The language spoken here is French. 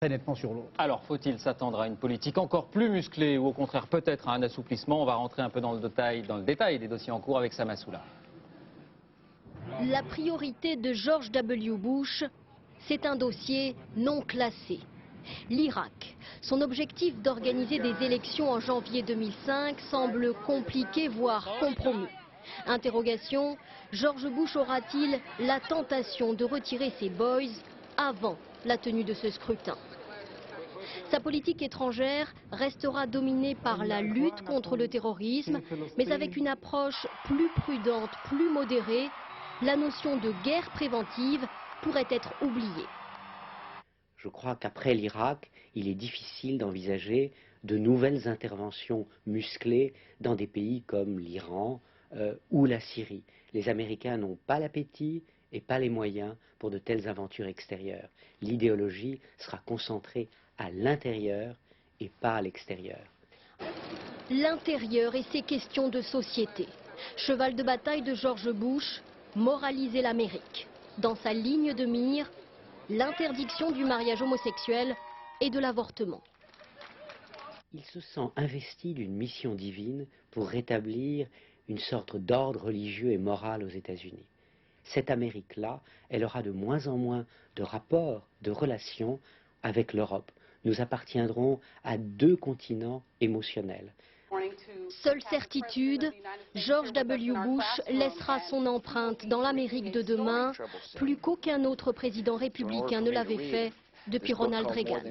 très nettement sur l'autre. Alors, faut-il s'attendre à une politique encore plus musclée ou au contraire peut-être à un assouplissement? On va rentrer un peu dans le détail des dossiers en cours avec Sam Assoula. La priorité de George W. Bush, c'est un dossier non classé. L'Irak. Son objectif d'organiser des élections en janvier 2005 semble compliqué, voire compromis. Interrogation, George Bush aura-t-il la tentation de retirer ses boys avant la tenue de ce scrutin? Sa politique étrangère restera dominée par la lutte contre le terrorisme, mais avec une approche plus prudente, plus modérée. La notion de guerre préventive pourrait être oubliée. Je crois qu'après l'Irak, il est difficile d'envisager de nouvelles interventions musclées dans des pays comme l'Iran ou la Syrie. Les Américains n'ont pas l'appétit et pas les moyens pour de telles aventures extérieures. L'idéologie sera concentrée à l'intérieur et pas à l'extérieur. L'intérieur et ses questions de société. Cheval de bataille de George Bush, moraliser l'Amérique. Dans sa ligne de mire, l'interdiction du mariage homosexuel et de l'avortement. Il se sent investi d'une mission divine pour rétablir une sorte d'ordre religieux et moral aux États-Unis. Cette Amérique-là, elle aura de moins en moins de rapports, de relations avec l'Europe. Nous appartiendrons à deux continents émotionnels. Seule certitude, George W. Bush laissera son empreinte dans l'Amérique de demain, plus qu'aucun autre président républicain ne l'avait fait depuis Ronald Reagan.